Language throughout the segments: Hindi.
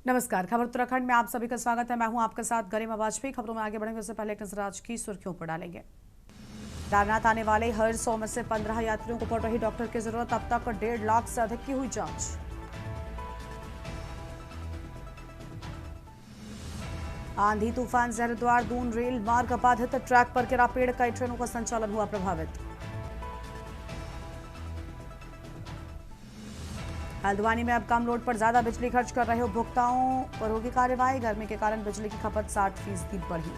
नमस्कार। खबर उत्तराखंड में आप सभी का स्वागत है। मैं हूं आपके साथ गरिमा वाजपेयी। खबरों में आगे बढ़ेंगे उससे पहले एक नजर आज की सुर्खियों पर डालेंगे। केदारनाथ आने वाले हर 100 में से 15 यात्रियों को पड़ रही डॉक्टर की जरूरत। अब तक 1.5 लाख से अधिक की हुई जांच। आंधी तूफान से हरिद्वार दून रेल मार्ग बाधित। ट्रैक पर गिरा पेड़, कई ट्रेनों का संचालन हुआ प्रभावित। हल्द्वानी में अब कम लोड पर ज्यादा बिजली खर्च कर रहे उपभोक्ताओं पर होगी कार्रवाई। गर्मी के कारण बिजली की खपत 60% बढ़ी।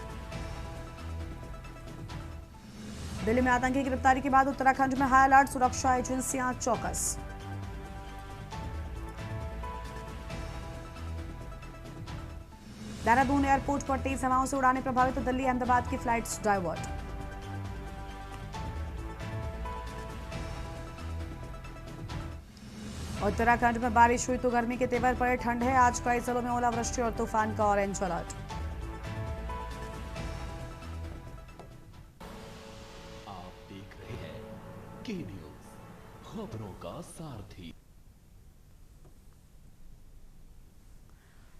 दिल्ली में आतंकी की गिरफ्तारी के बाद उत्तराखंड में हाई अलर्ट, सुरक्षा एजेंसियां चौकस। देहरादून एयरपोर्ट पर तेज हवाओं से उड़ानें प्रभावित। दिल्ली अहमदाबाद की फ्लाइट्स डाइवर्ट। उत्तराखंड में बारिश हुई तो गर्मी के तेवर पर ठंड है। आज कई जिलों में ओलावृष्टि और तूफान का ऑरेंज अलर्ट। आप देख रहे हैं के न्यूज, खबरों का सारथी।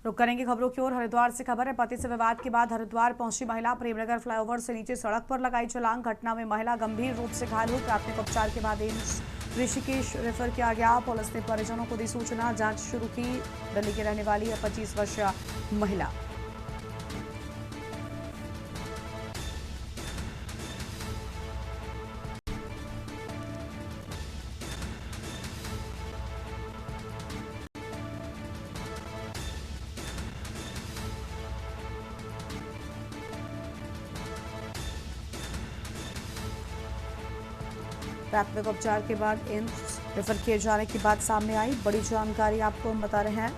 रुक करेंगे खबरों की ओर। हरिद्वार से खबर है। पति से विवाद के बाद हरिद्वार पहुंची महिला प्रेमनगर फ्लाईओवर से नीचे सड़क पर लगाई छलांग। घटना में महिला गंभीर रूप से घायल हुई। प्राथमिक उपचार के बाद एम्स ऋषिकेश रेफर किया गया। पुलिस ने परिजनों को दी सूचना, जांच शुरू की। दिल्ली की रहने वाली है 25 वर्षीय महिला। प्राथमिक उपचार के बाद एम्स रेफर किए जाने की बात सामने आई। बड़ी जानकारी आपको हम बता रहे हैं।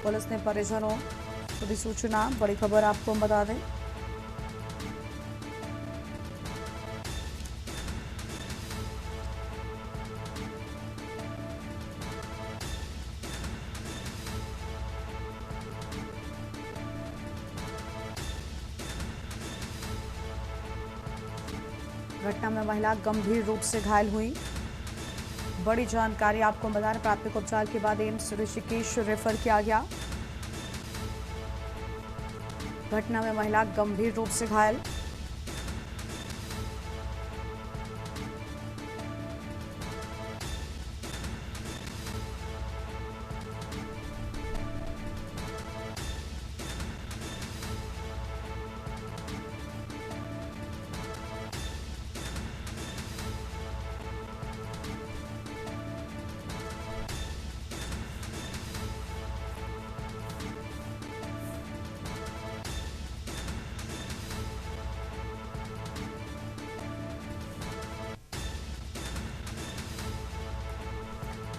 पुलिस ने परिजनों को दी सूचना। बड़ी खबर आपको हम बता दें। घटना में महिला गंभीर रूप से घायल हुई। बड़ी जानकारी आपको बता रहे। प्राथमिक उपचार के बाद एम्स ऋषिकेश रेफर किया गया। घटना में महिला गंभीर रूप से घायल।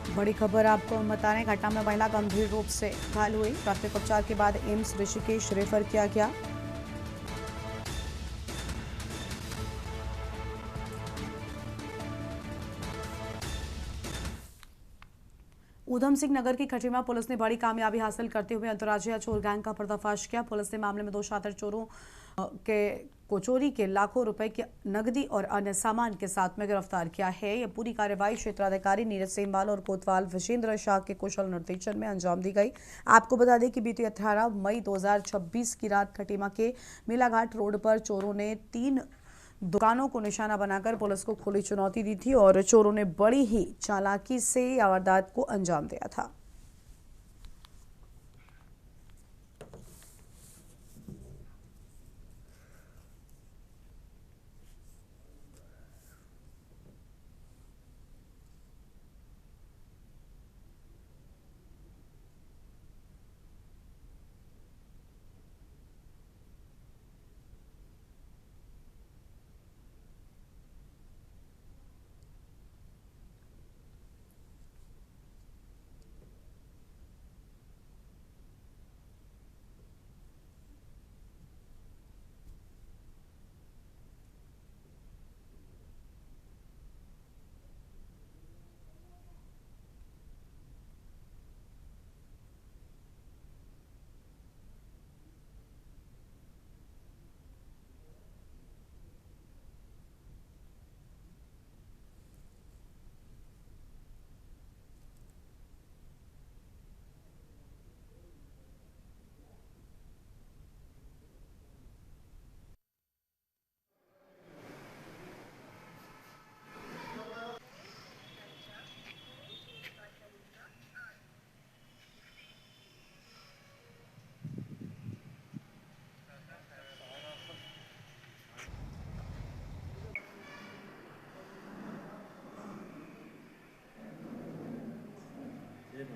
बड़ी खबर आपको हम बता रहे हैं। घटना में महिला गंभीर रूप से घायल हुई। प्राथमिक उपचार के बाद एम्स ऋषिकेश रेफर किया गया। ऊधम सिंह नगर की खटीमा पुलिस ने बड़ी कामयाबी हासिल करते हुए अंतर्राज्यीय चोर गैंग का पर्दाफाश किया। पुलिस ने मामले में 2 शातिर चोरों को चोरी के लाखों रुपए की नकदी और अन्य सामान के साथ में गिरफ्तार किया है। यह पूरी कार्रवाई क्षेत्राधिकारी नीरज सेमवाल और कोतवाल विजेंद्र शाह के कुशल निर्देशन में अंजाम दी गई। आपको बता दें कि बीते 18 मई 2026 की रात खटीमा के मेलाघाट रोड पर चोरों ने 3 दुकानों को निशाना बनाकर पुलिस को खुली चुनौती दी थी और चोरों ने बड़ी ही चालाकी से वारदात को अंजाम दिया था। बाढ़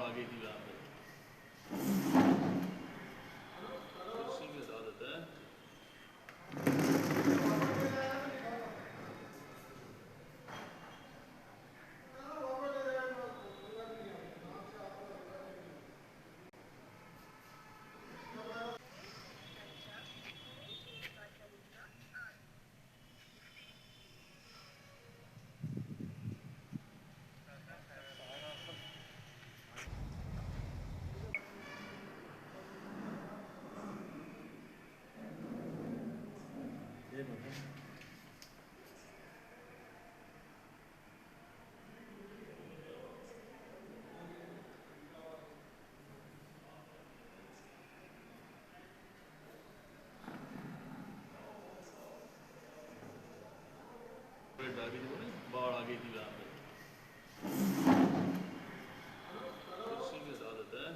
आ गई थी वहाँ पे। इसी की आदत है। बाढ़ आ गई थी वहाँ पे। इसी की आदत है।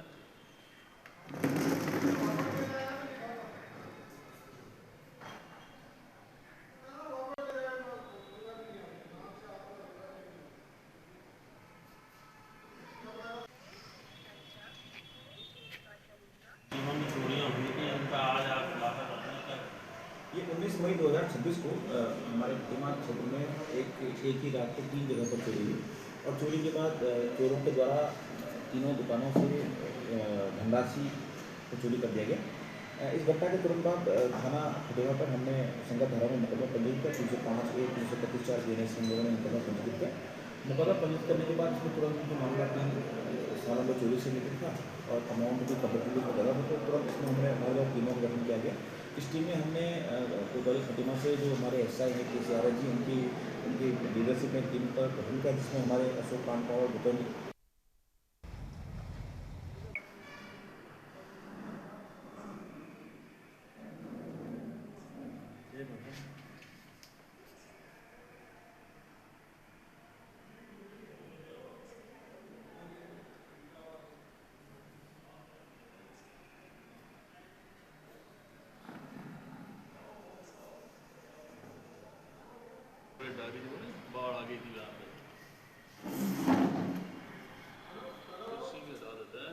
ये 19 मई 2026 को हमारे दिमाग क्षेत्र में एक ही रात को 3 जगह पर चोरी हुई और चोरी के बाद चोरों के द्वारा तीनों दुकानों से धनराशि को चोरी कर दिया गया। इस घटना के तुरंत बाद थाना खटेवा पर हमने संगत धारा में मुकदमा पंजीकृत किया। 305(a) 325(4) बीएनएस हम लोगों ने मुकदमा पंजीकृत किया। मुकदमा पंजीकृत करने के बाद इसमें तुरंत जो मामला 3 सालों में चोरी से निकल था और अमाउंट भी कबड्डी को ज़्यादा था, तो तुरंत इसमें हमने हमारे टीमों का गठन किया गया। इस टीम में हमने कोतवाली खटीमा से जो हमारे एसआई हैं KCRI जी, उनकी लीडरशिप में टीम का गठन किया, जिसमें हमारे अशोक कांडपाल और भूपेंद्र बाढ़ आ गई थी वहाँ पे। इसी की आदत है।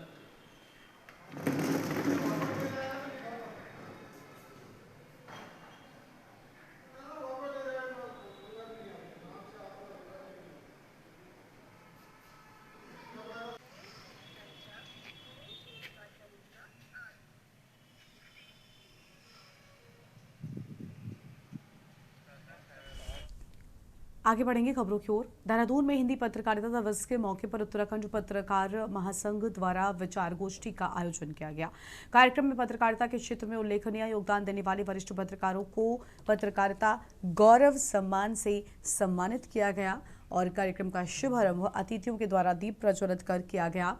आगे बढ़ेंगे खबरों की ओर। देहरादून में हिंदी पत्रकारिता दिवस के मौके पर उत्तराखंड पत्रकार महासंघ द्वारा विचार गोष्ठी का आयोजन किया गया। कार्यक्रम में पत्रकारिता के क्षेत्र में उल्लेखनीय योगदान देने वाले वरिष्ठ पत्रकारों को पत्रकारिता गौरव सम्मान से सम्मानित किया गया और कार्यक्रम का शुभारंभ अतिथियों के द्वारा दीप प्रज्वलित कर किया गया।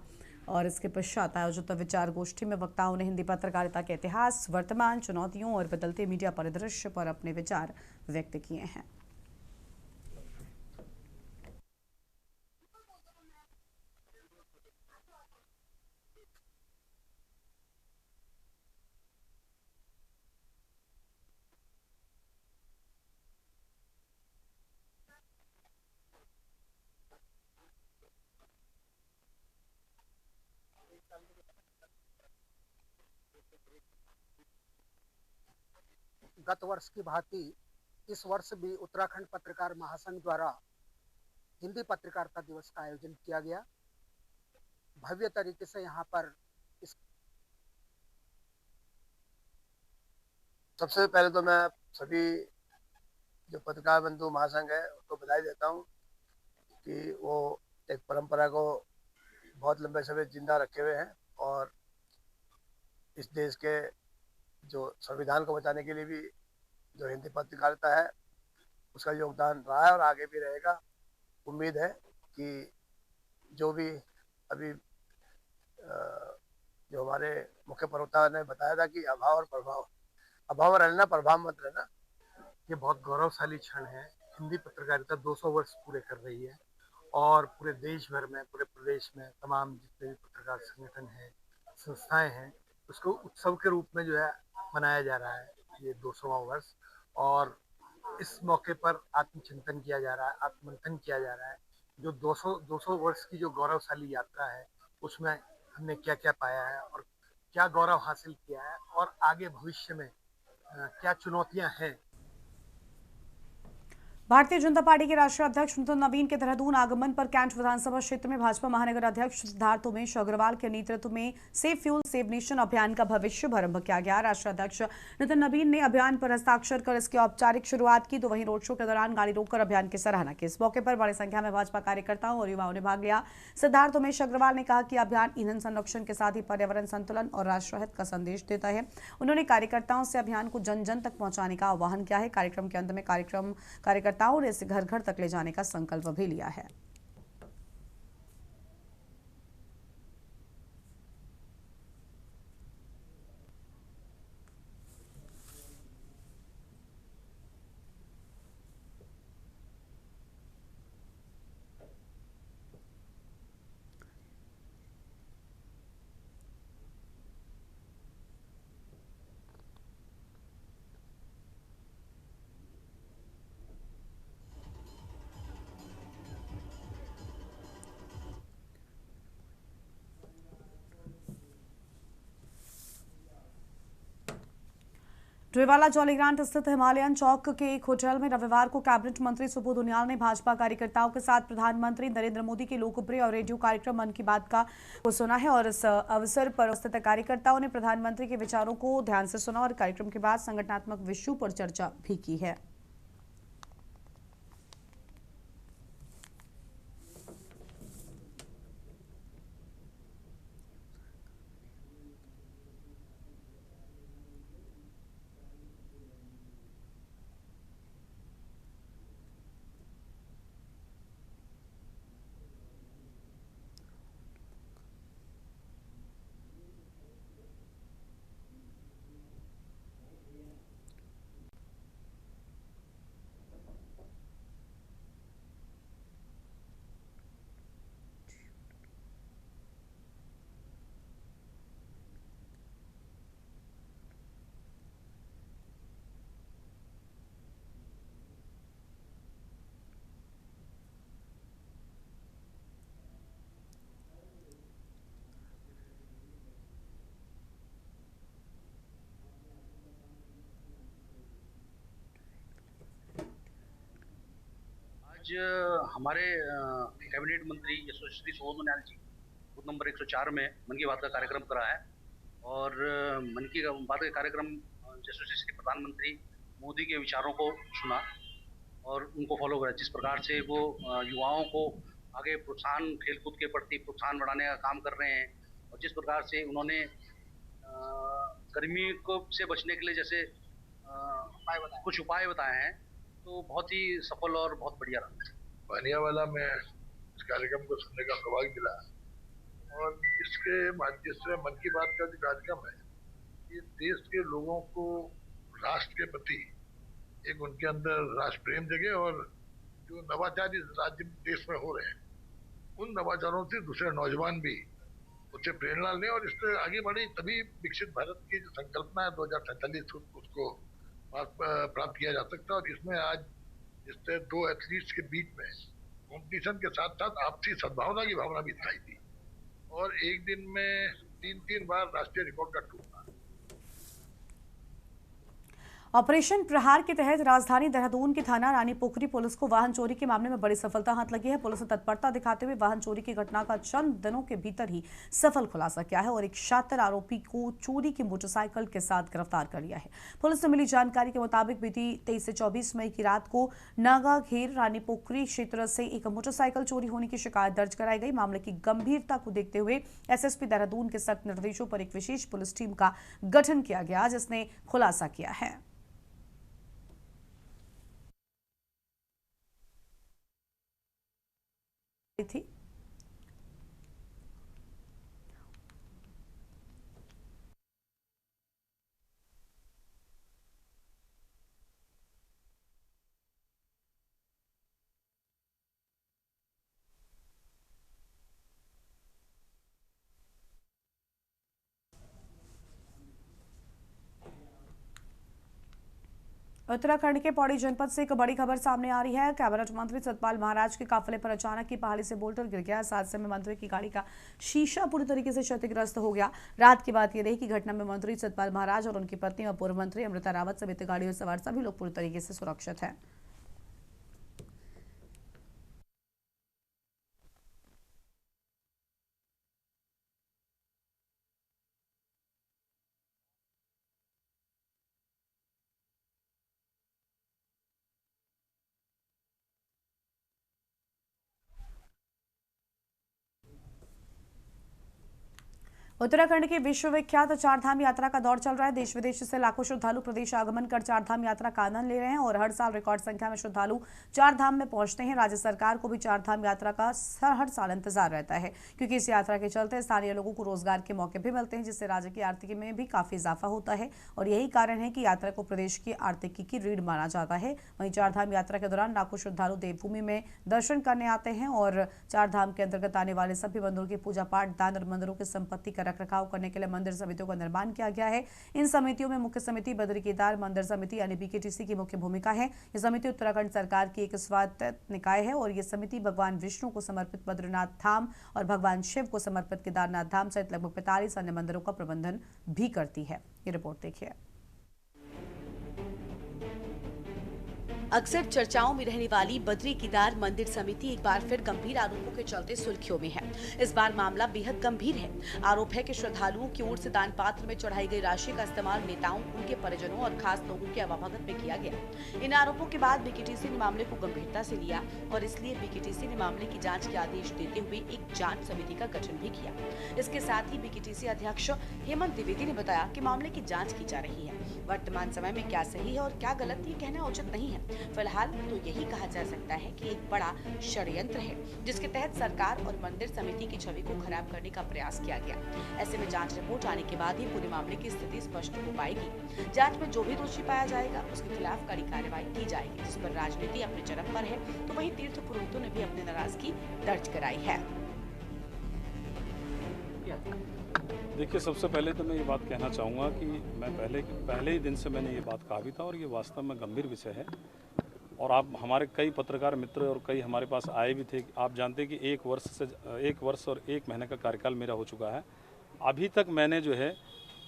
और इसके पश्चात आयोजित विचार गोष्ठी में वक्ताओं ने हिंदी पत्रकारिता के इतिहास, वर्तमान चुनौतियों और बदलते मीडिया परिदृश्य पर अपने विचार व्यक्त किए हैं। गत वर्ष की भांति इस वर्ष भी उत्तराखंड पत्रकार महासंघ द्वारा हिंदी पत्रकारिता दिवस का आयोजन किया गया। भव्य तरीके से यहाँ पर सबसे पहले तो मैं सभी जो पत्रकार बंधु महासंघ है उसको बधाई देता हूँ कि वो एक परंपरा को बहुत लंबे समय जिंदा रखे हुए हैं और इस देश के जो संविधान को बचाने के लिए भी जो हिंदी पत्रकारिता है उसका योगदान रहा है और आगे भी रहेगा। उम्मीद है कि जो भी अभी जो हमारे मुख्य प्रवक्ता ने बताया था कि अभाव और प्रभाव, अभाव रहना प्रभाव मत रहना, ये बहुत गौरवशाली क्षण है। हिंदी पत्रकारिता 200 वर्ष पूरे कर रही है और पूरे देश भर में, पूरे प्रदेश में तमाम जितने भी पत्रकार संगठन हैं, संस्थाएं हैं, उसको उत्सव के रूप में जो है मनाया जा रहा है ये 200वां वर्ष। और इस मौके पर आत्मचिंतन किया जा रहा है, आत्ममंथन किया जा रहा है। जो 200 वर्ष की जो गौरवशाली यात्रा है उसमें हमने क्या क्या पाया है और क्या गौरव हासिल किया है और आगे भविष्य में क्या चुनौतियां हैं। भारतीय जनता पार्टी के राष्ट्रीय अध्यक्ष नितिन नवीन के देहरादून आगमन पर कैंट विधानसभा क्षेत्र में भाजपा महानगर अध्यक्ष सिद्धार्थ उमेश अग्रवाल के नेतृत्व में सेव फ्यूल सेव नेशन अभियान का भव्य शुभारंभ किया गया। राष्ट्रीय अध्यक्ष नितिन नवीन ने अभियान पर हस्ताक्षर कर इसकी औपचारिक शुरुआत की, तो वहीं रोड शो के दौरान गाड़ी रोककर अभियान की सराहना की। इस मौके पर बड़ी संख्या में भाजपा कार्यकर्ताओं और युवाओं ने भाग लिया। सिद्धार्थ उमेश अग्रवाल ने कहा कि अभियान ईंधन संरक्षण के साथ ही पर्यावरण संतुलन और राष्ट्रहित का संदेश देता है। उन्होंने कार्यकर्ताओं से अभियान को जन जन तक पहुंचाने का आह्वान किया है। कार्यक्रम के अंत में कार्यकर्ताओं ने इसे घर घर तक ले जाने का संकल्प भी लिया है। डोईवाला जौलीग्रांट स्थित हिमालयन चौक के एक होटल में रविवार को कैबिनेट मंत्री सुबोध उनियाल ने भाजपा कार्यकर्ताओं के साथ प्रधानमंत्री नरेंद्र मोदी के लोकप्रिय और रेडियो कार्यक्रम मन की बात को सुना है। और इस अवसर पर उपस्थित कार्यकर्ताओं ने प्रधानमंत्री के विचारों को ध्यान से सुना और कार्यक्रम के बाद संगठनात्मक विषयों पर चर्चा भी की है। आज हमारे कैबिनेट मंत्री यशस्वी सुबोध उनियाल जी बूथ नंबर 104 में मन की बात का कार्यक्रम करा है। और मन की बात का कार्यक्रम यशस्वी प्रधानमंत्री मोदी के विचारों को सुना और उनको फॉलो करा। जिस प्रकार से वो युवाओं को आगे प्रोत्साहन, खेलकूद के प्रति प्रोत्साहन बढ़ाने का काम कर रहे हैं और जिस प्रकार से उन्होंने गर्मी को से बचने के लिए जैसे कुछ उपाय बताए हैं, तो बहुत ही सफल और बहुत बढ़िया रहा। बानियावाला में इस कार्यक्रम को सुनने का सौभाग्य मिला और इसके माध्यम से मन की बात का जो कार्यक्रम है ये देश के लोगों को राष्ट्र के प्रति एक उनके अंदर राष्ट्र प्रेम जगे और जो नवाचार इस राज्य देश में हो रहे हैं उन नवाचारों से दूसरे नौजवान भी उससे प्रेरणा लें और इससे आगे बढ़े। तभी विकसित भारत की जो संकल्पना है 2047 उसको प्राप्त किया जा सकता है। और इसमें आज इससे दो एथलीट्स के बीच में कॉम्पिटिशन के साथ साथ आपसी सद्भावना की भावना भी दिखाई दी और एक दिन में 3 बार राष्ट्रीय रिकॉर्ड का टूटना। ऑपरेशन प्रहार के तहत राजधानी देहरादून की थाना रानी पोखरी पुलिस को वाहन चोरी के मामले में बड़ी सफलता हाथ लगी है। पुलिस ने तत्परता दिखाते हुए वाहन चोरी की घटना का चंद दिनों के भीतर ही सफल खुलासा किया है और एक शातिर आरोपी को चोरी की मोटरसाइकिल के साथ गिरफ्तार कर लिया है। पुलिस से मिली जानकारी के मुताबिक बीती 23 से 24 मई की रात को नागा घेर रानी पोखरी क्षेत्र से एक मोटरसाइकिल चोरी होने की शिकायत दर्ज कराई गई। मामले की गंभीरता को देखते हुए एसएसपी देहरादून के सख्त निर्देशों पर एक विशेष पुलिस टीम का गठन किया गया जिसने खुलासा किया है। थी उत्तराखंड के पौड़ी जनपद से एक बड़ी खबर सामने आ रही है। कैबिनेट मंत्री सतपाल महाराज के काफिले पर अचानक ही पहाड़ी से बोल्टर गिर गया। इस हादसे में मंत्री की गाड़ी का शीशा पूरी तरीके से क्षतिग्रस्त हो गया। रात की बात यह रही कि घटना में मंत्री सतपाल महाराज और उनकी पत्नी और पूर्व मंत्री अमृता रावत समेत गाड़ी में सवार सभी लोग पूरी तरीके से सुरक्षित हैं। उत्तराखंड की विश्वविख्यात चारधाम यात्रा का दौर चल रहा है। देश विदेश से लाखों श्रद्धालु प्रदेश आगमन कर चारधाम यात्रा का आनंद ले रहे हैं और हर साल रिकॉर्ड संख्या में श्रद्धालु चारधाम में पहुंचते हैं। राज्य सरकार को भी चारधाम यात्रा का हर साल इंतजार रहता है, क्योंकि इस यात्रा के चलते स्थानीय लोगों को रोजगार के मौके भी मिलते हैं, जिससे राज्य की आर्थिकी में भी काफी इजाफा होता है और यही कारण है कि यात्रा को प्रदेश की आर्थिकी की रीढ़ माना जाता है। वहीं चारधाम यात्रा के दौरान लाखों श्रद्धालु देवभूमि में दर्शन करने आते हैं और चारधाम के अंतर्गत आने वाले सभी मंदिरों की पूजा पाठ, दान और मंदिरों की संपत्ति का रखरखाव करने के लिए मंदिर समितियों का निर्माण किया गया है। इन समितियों में मुख्य समिति बद्री केदार मंदिर समिति यानी बीकेटीसी की मुख्य भूमिका है। यह समिति उत्तराखंड सरकार की एक स्वायत्त निकाय है और यह समिति भगवान विष्णु को समर्पित बद्रीनाथ धाम और भगवान शिव को समर्पित केदारनाथ धाम सहित लगभग 45 अन्य मंदिरों का प्रबंधन भी करती है। ये रिपोर्ट देखिए। अक्सर चर्चाओं में रहने वाली बद्री केदार मंदिर समिति एक बार फिर गंभीर आरोपों के चलते सुर्खियों में है। इस बार मामला बेहद गंभीर है। आरोप है कि श्रद्धालुओं की ओर से दान पात्र में चढ़ाई गई राशि का इस्तेमाल नेताओं, उनके परिजनों और खास लोगों के अवाभगत में किया गया। इन आरोपों के बाद बीकेटीसी ने मामले को गंभीरता से लिया और इसलिए बीकेटीसी ने मामले की जाँच के आदेश देते हुए एक जाँच समिति का गठन भी किया। इसके साथ ही बीकेटीसी अध्यक्ष हेमंत द्विवेदी ने बताया कि मामले की जाँच की जा रही है। वर्तमान समय में क्या सही है और क्या गलत, ये कहना उचित नहीं है। फिलहाल तो यही कहा जा सकता है कि एक बड़ा षड्यंत्र है, जिसके तहत सरकार और मंदिर समिति की छवि को खराब करने का प्रयास किया गया। ऐसे में जांच रिपोर्ट आने के बाद ही पूरे मामले की स्थिति स्पष्ट हो पाएगी। जांच में जो भी दोषी पाया जाएगा उसके खिलाफ कड़ी कार्रवाई की जाएगी। जिस पर राजनीति अपने चरम पर है, तो वहीं तीर्थ पुरोहितों ने भी अपनी नाराजगी दर्ज कराई है। देखिए, सबसे पहले तो मैं ये बात कहना चाहूँगा कि मैं पहले ही दिन से मैंने ये बात कहा भी था और ये वास्तव में गंभीर विषय है और आप हमारे कई पत्रकार मित्र और कई हमारे पास आए भी थे। आप जानते हैं कि 1 वर्ष और 1 महीने का कार्यकाल मेरा हो चुका है। अभी तक मैंने जो है,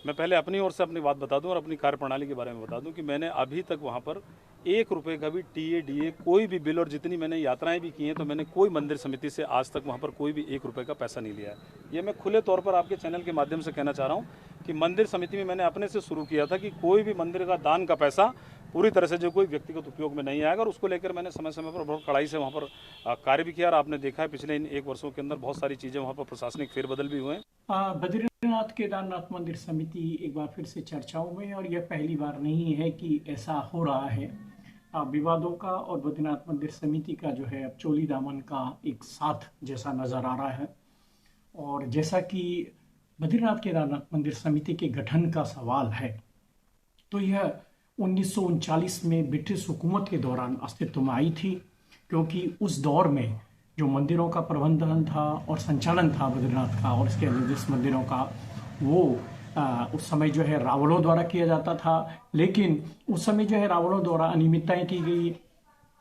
मैं पहले अपनी ओर से अपनी बात बता दूं और अपनी कार्यप्रणाली के बारे में बता दूं कि मैंने अभी तक वहां पर 1 रुपये का भी टीए कोई भी बिल, और जितनी मैंने यात्राएं भी की हैं तो मैंने कोई मंदिर समिति से आज तक वहां पर कोई भी 1 रुपये का पैसा नहीं लिया है। ये मैं खुले तौर पर आपके चैनल के माध्यम से कहना चाह रहा हूं कि मंदिर समिति में मैंने अपने से शुरू किया था कि कोई भी मंदिर का दान का पैसा पूरी तरह से जो कोई व्यक्तिगत उपयोग में नहीं आएगा और उसको लेकर मैंने समय समय पर बहुत कड़ाई से वहाँ पर कार्य भी किया और आपने देखा है पिछले इन 1 वर्षों के अंदर बहुत सारी चीज़ें वहाँ पर प्रशासनिक फेरबदल भी हुए हैं। बद्रीनाथ केदारनाथ मंदिर समिति एक बार फिर से चर्चाओं में, और यह पहली बार नहीं है कि ऐसा हो रहा है। विवादों का और बद्रीनाथ मंदिर समिति का जो है अब चोली दामन का एक साथ जैसा नज़र आ रहा है। और जैसा कि बद्रीनाथ केदारनाथ मंदिर समिति के गठन का सवाल है, तो यह 1939 में ब्रिटिश हुकूमत के दौरान अस्तित्व में आई थी, क्योंकि उस दौर में जो मंदिरों का प्रबंधन था और संचालन था बद्रीनाथ का और इसके निर्दिष्ट मंदिरों का, वो उस समय जो है रावलों द्वारा किया जाता था। लेकिन उस समय जो है रावलों द्वारा अनियमितताएं की गई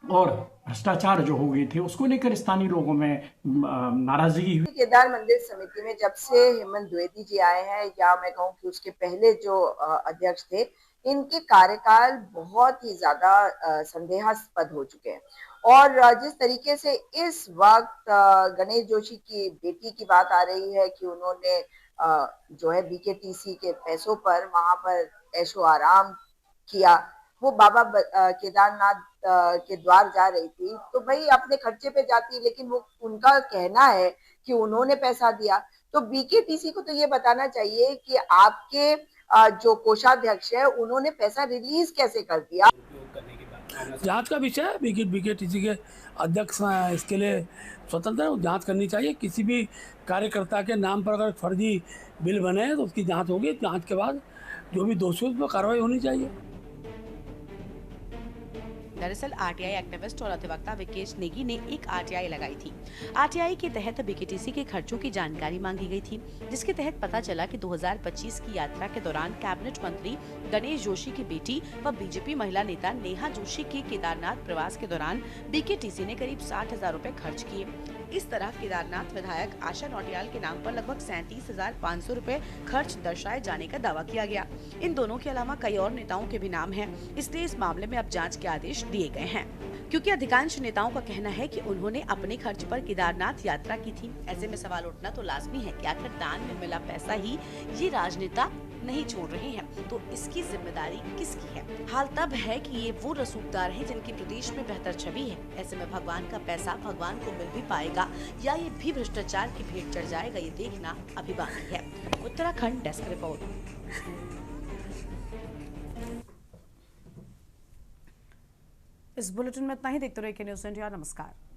और भ्रष्टाचार जो हो गए थे, उसको लेकर स्थानीय लोगों में नाराजगी हुई। केदार मंदिर समिति में जब से हेमंत द्विवेदी जी आए हैं, या मैं कहूँ कि उसके पहले जो अध्यक्ष थे, इनके कार्यकाल बहुत ही ज्यादा संदेहास्पद हो चुके हैं। और जिस तरीके से इस वक्त गणेश जोशी की बेटी की बात आ रही है कि उन्होंने जो है बीकेटीसी के पैसों पर वहां पर ऐशो आराम किया, वो बाबा केदारनाथ के द्वार जा रही थी, तो भाई अपने खर्चे पे जाती, लेकिन वो उनका कहना है कि उन्होंने पैसा दिया। तो बीकेटीसी को तो ये बताना चाहिए कि आपके जो कोषाध्यक्ष है उन्होंने पैसा रिलीज कैसे कर दिया। जांच का विषय है, बीकेटीसी के अध्यक्ष इसके लिए स्वतंत्र है, जांच करनी चाहिए। किसी भी कार्यकर्ता के नाम पर अगर फर्जी बिल बने तो उसकी जांच होगी। जांच के बाद जो भी दोषी उस पर कार्रवाई होनी चाहिए। दरअसल आरटीआई एक्टिविस्ट और अधिवक्ता विकेश नेगी ने एक आरटीआई लगाई थी। आरटीआई के तहत बीकेटीसी के खर्चों की जानकारी मांगी गई थी, जिसके तहत पता चला कि 2025 की यात्रा के दौरान कैबिनेट मंत्री गणेश जोशी की बेटी व बीजेपी महिला नेता नेहा जोशी के केदारनाथ प्रवास के दौरान बीकेटीसी ने करीब 60,000 रुपए खर्च किए। इस तरह केदारनाथ विधायक आशा नौटियाल के नाम पर लगभग 37,500 रुपए खर्च दर्शाए जाने का दावा किया गया। इन दोनों के अलावा कई और नेताओं के भी नाम हैं, इसलिए इस मामले में अब जांच के आदेश दिए गए हैं। क्योंकि अधिकांश नेताओं का कहना है कि उन्होंने अपने खर्च पर केदारनाथ यात्रा की थी। ऐसे में सवाल उठना तो लाजमी है कि आखिर दान में मिला पैसा ही ये राजनेता नहीं छोड़ रहे हैं, तो इसकी जिम्मेदारी किसकी है? हाल तब है कि ये वो रसूखदार हैं जिनकी प्रदेश में बेहतर छवि है। ऐसे में भगवान का पैसा भगवान को मिल भी पाएगा या ये भी भ्रष्टाचार की भेंट चढ़ जाएगा, ये देखना अभी बाकी है। Uttarakhand desk report. इस बुलेटिन में इतना ही। देखते रहिए न्यूज़ इंडिया। नमस्कार।